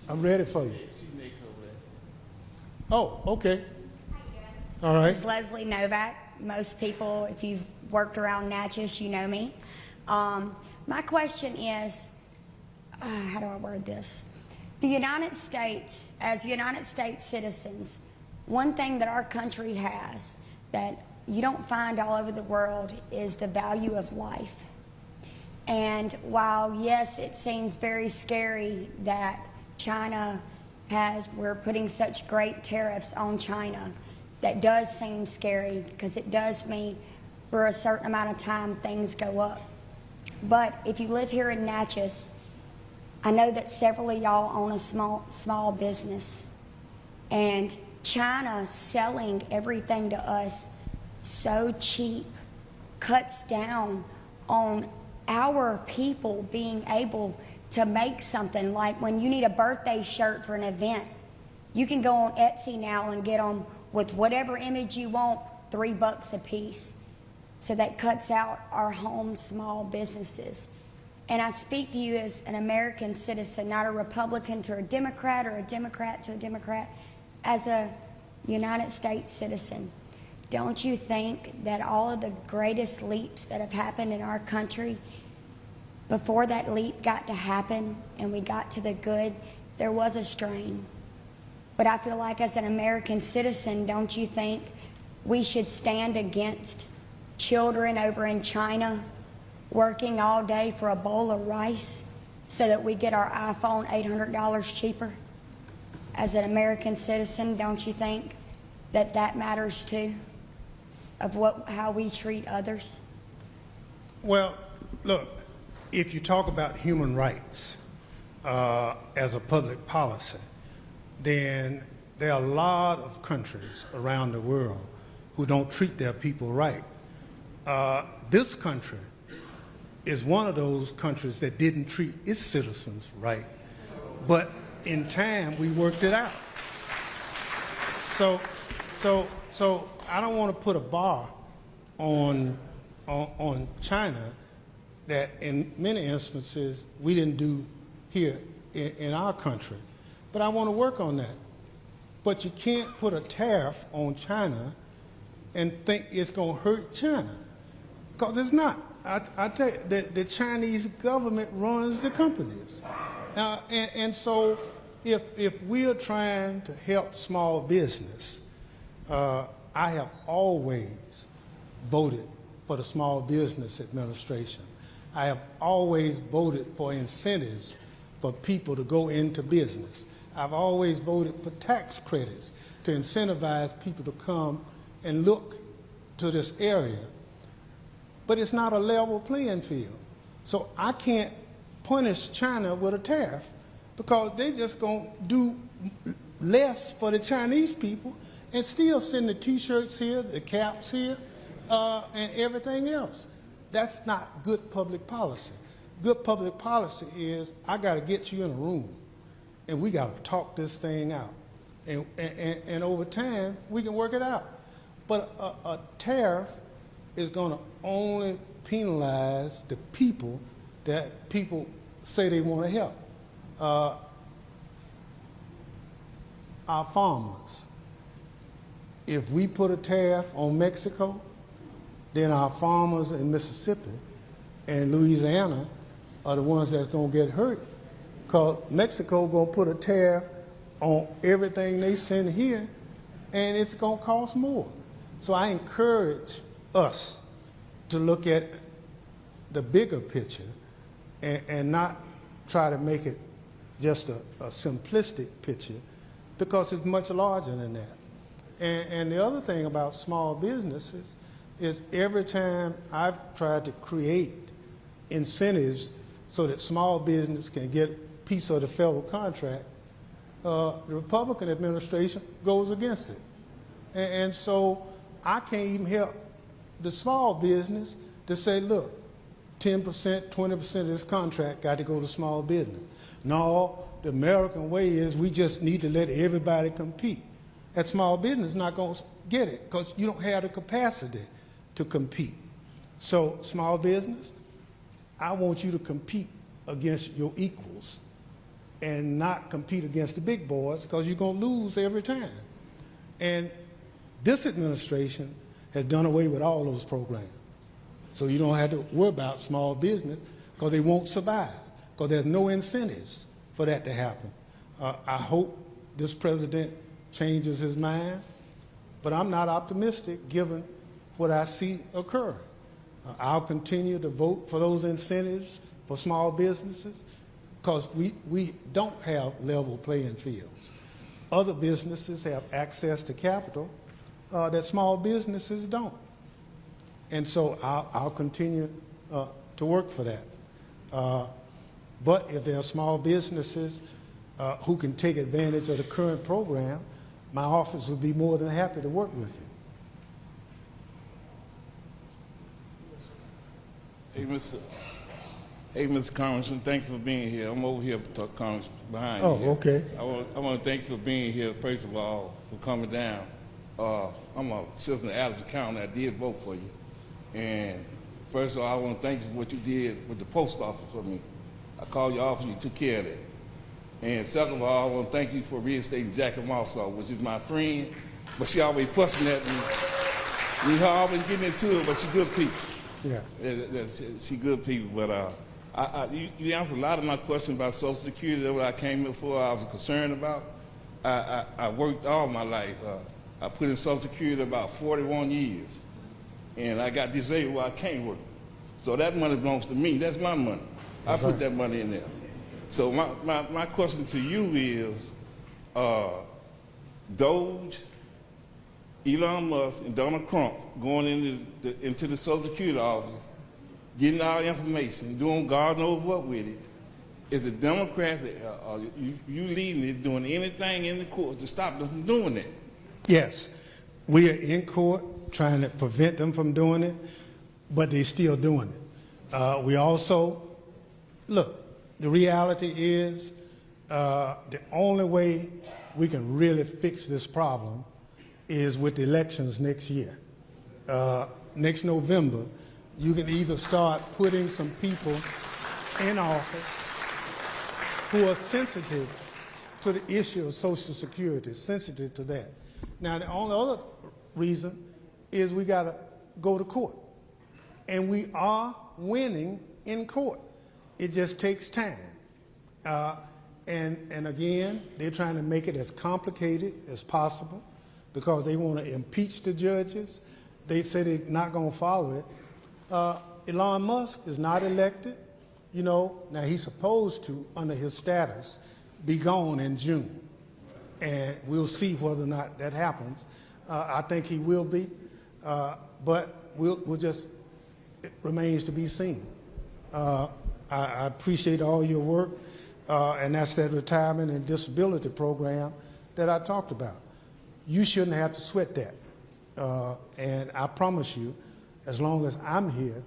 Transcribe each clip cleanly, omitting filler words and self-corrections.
I'm ready for you. She makes over there. Oh, okay. How you doing? All right. It's Leslie Novak. Most people, if you've worked around Natchez, you know me. My question is, how do I word this? The United States, as United States citizens, one thing that our country has that you don't find all over the world is the value of life. And while, yes, it seems very scary that we're putting such great tariffs on China, that does seem scary because it does mean for a certain amount of time things go up. But if you live here in Natchez, I know that several of y'all own a small business, and China selling everything to us so cheap cuts down on our people being able to make something. Like when you need a birthday shirt for an event, you can go on Etsy now and get them with whatever image you want, $3 a piece. So that cuts out our home small businesses. And I speak to you as an American citizen, not a Republican to a Democrat or a Democrat to a Democrat, as a United States citizen. Don't you think that all of the greatest leaps that have happened in our country, before that leap got to happen and we got to the good, there was a strain? But I feel like as an American citizen, don't you think we should stand against children over in China working all day for a bowl of rice so that we get our iPhone $800 cheaper? As an American citizen, don't you think that that matters too, of how we treat others? Well, look, if you talk about human rights as a public policy, then there are a lot of countries around the world who don't treat their people right. This country is one of those countries that didn't treat its citizens right, but in time we worked it out. So I don't want to put a bar on China that in many instances we didn't do here in our country, but I want to work on that. But you can't put a tariff on China and think it's going to hurt China, because it's not. I tell you, the Chinese government runs the companies. And so if we are trying to help small business, I have always voted for the Small Business Administration. I have always voted for incentives for people to go into business. I've always voted for tax credits to incentivize people to come and look to this area. But it's not a level playing field. So I can't punish China with a tariff because they're just going to do less for the Chinese people and still send the T-shirts here, the caps here, and everything else. That's not good public policy. Good public policy is I got to get you in a room and we got to talk this thing out. And over time, we can work it out. But a tariff is going to only penalize the people that people say they want to help. Our farmers. If we put a tariff on Mexico, then our farmers in Mississippi and Louisiana are the ones that's going to get hurt, because Mexico going to put a tariff on everything they send here, and it's going to cost more. So I encourage us to look at the bigger picture and not try to make it just a simplistic picture, because it's much larger than that. And the other thing about small businesses is every time I've tried to create incentives so that small business can get a piece of the federal contract, the Republican administration goes against it. And so I can't even help the small business to say, look, 10%, 20% of this contract got to go to small business. No, the American way is we just need to let everybody compete. That small business is not going to get it because you don't have the capacity to compete. So small business, I want you to compete against your equals and not compete against the big boys, because you're going to lose every time. And this administration has done away with all those programs. So you don't have to worry about small business, because they won't survive, because there's no incentives for that to happen. I hope this president changes his mind, but I'm not optimistic given what I see occurring. I'll continue to vote for those incentives for small businesses, because we don't have level playing fields. Other businesses have access to capital that small businesses don't. And so I'll continue to work for that. But if there are small businesses who can take advantage of the current program, my office would be more than happy to work with you. Hey, Mr. Congressman, thanks for being here. I'm over here to talk Congress behind Oh, you. okay. I want to thank you for being here, first of all, for coming down. I'm a citizen of Adams County. I did vote for you. And first of all, I want to thank you for what you did with the post office for me. I called your office, you took care of that. And second of all, I want to thank you for reinstating Jackie Marsaw, which is my friend, but she always fussing at me. We always getting into it, but she good people. Yeah. She good people, but you answered a lot of my questions about Social Security. That's what I came here for. I was concerned about. I worked all my life. I put in Social Security about 41 years, and I got disabled while I can't work. So that money belongs to me. That's my money. I put that money in there. So my question to you is, DOGE, Elon Musk, and Donald Trump going into the Social Security office, getting our information, doing God knows what with it. Is the Democrats, you leading it, doing anything in the court to stop them from doing that? Yes. We are in court trying to prevent them from doing it, but they're still doing it. We also, look, the reality is the only way we can really fix this problem is with the elections next year. Next November, you can either start putting some people in office who are sensitive to the issue of Social Security, sensitive to that. Now, the only other reason is we got to go to court. And we are winning in court. It just takes time. And again, they're trying to make it as complicated as possible because they want to impeach the judges. They say they're not going to follow it. Elon Musk is not elected. You know, now he's supposed to, under his status, be gone in June. And we'll see whether or not that happens. I think he will be, but we'll just, it remains to be seen. I appreciate all your work, and that's that retirement and disability program that I talked about. You shouldn't have to sweat that. And I promise you, as long as I'm here,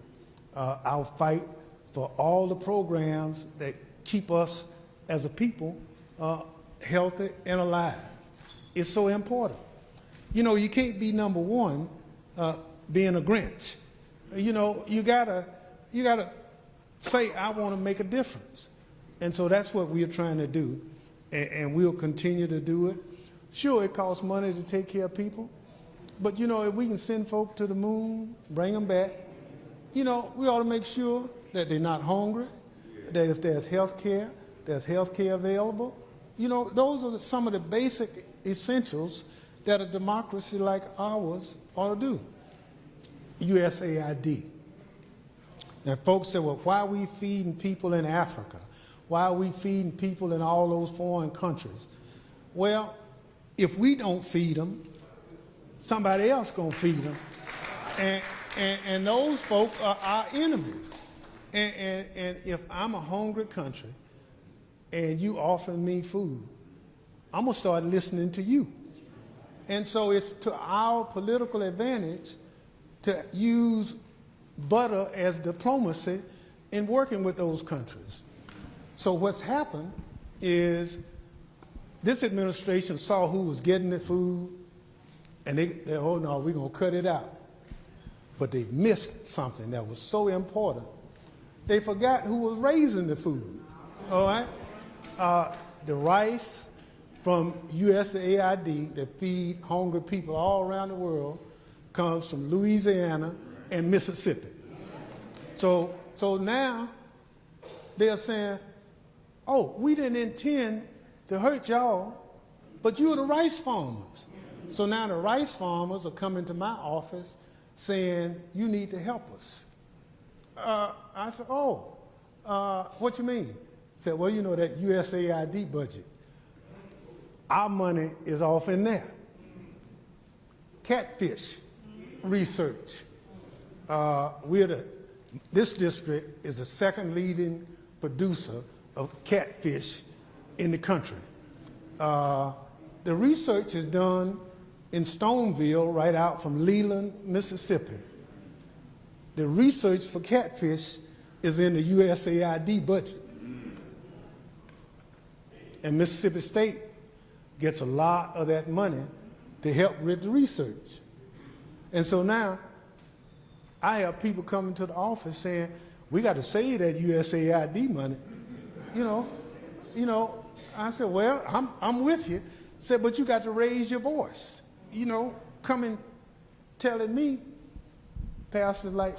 I'll fight for all the programs that keep us as a people healthy and alive. It's so important. You know, you can't be number one being a Grinch. You know, you gotta say, I want to make a difference. And so that's what we're trying to do, and we'll continue to do it. Sure, it costs money to take care of people, but you know, if we can send folk to the moon, bring them back, you know, we ought to make sure that they're not hungry, that if there's health care available. You know, those are some of the basic essentials that a democracy like ours ought to do. USAID. Now, folks say, well, why are we feeding people in Africa? Why are we feeding people in all those foreign countries? Well, if we don't feed them, somebody else gonna feed them. And those folk are our enemies. And if I'm a hungry country and you offer me food, I'm gonna start listening to you. And so it's to our political advantage to use butter as diplomacy in working with those countries. So what's happened is this administration saw who was getting the food, and they oh no, we're gonna cut it out. But they missed something that was so important. They forgot who was raising the food, all right? The rice from USAID that feed hungry people all around the world comes from Louisiana and Mississippi. So now they're saying, oh, we didn't intend to hurt y'all, but you're the rice farmers. So now the rice farmers are coming to my office saying, you need to help us. I said, oh, what you mean? He said, well, you know that USAID budget, our money is off in there. Catfish research. This district is the second leading producer of catfish in the country. The research is done in Stoneville, right out from Leland, Mississippi. The research for catfish is in the USAID budget. And Mississippi State gets a lot of that money to help with the research. And so now I have people coming to the office saying, we got to save that USAID money. You know, I said, well, I'm with you. I said, but you got to raise your voice. Coming telling me, pastors like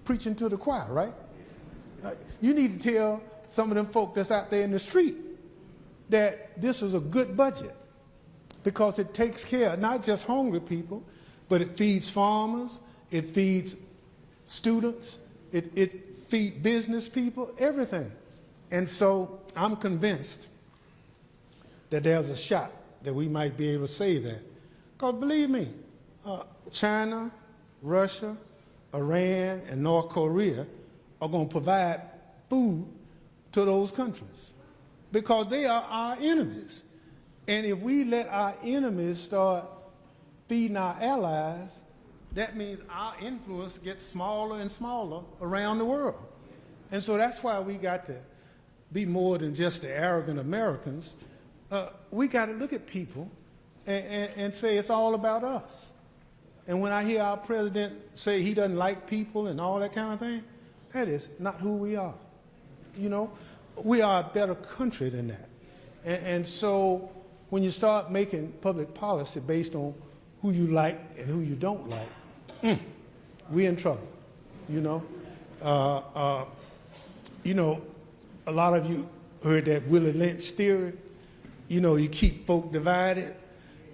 preaching to the choir, right? You need to tell some of them folk that's out there in the street that this is a good budget because it takes care of not just hungry people, but it feeds farmers, it feeds students, it feeds business people, everything. And so I'm convinced that there's a shot that we might be able to save that. Because believe me, China, Russia, Iran, and North Korea are going to provide food to those countries because they are our enemies. And if we let our enemies start feeding our allies, that means our influence gets smaller and smaller around the world. And so that's why we got to be more than just the arrogant Americans. We got to look at people and say it's all about us. And when I hear our president say he doesn't like people and all that kind of thing, that is not who we are. We are a better country than that. And so when you start making public policy based on who you like and who you don't like, we're in trouble. A lot of you heard that Willie Lynch theory. You keep folk divided.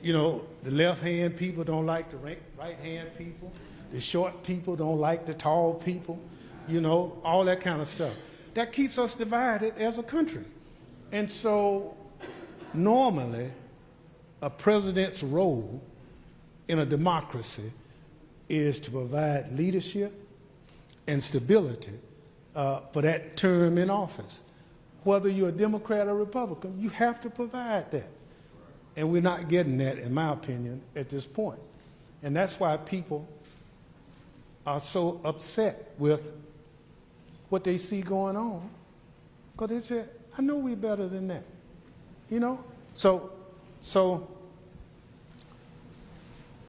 The left-hand people don't like the right-hand people. The short people don't like the tall people. All that kind of stuff. That keeps us divided as a country. And so normally a president's role in a democracy is to provide leadership and stability for that term in office. Whether you're a Democrat or Republican, you have to provide that. And we're not getting that, in my opinion, at this point. And that's why people are so upset with what they see going on, because they say, I know we're better than that. So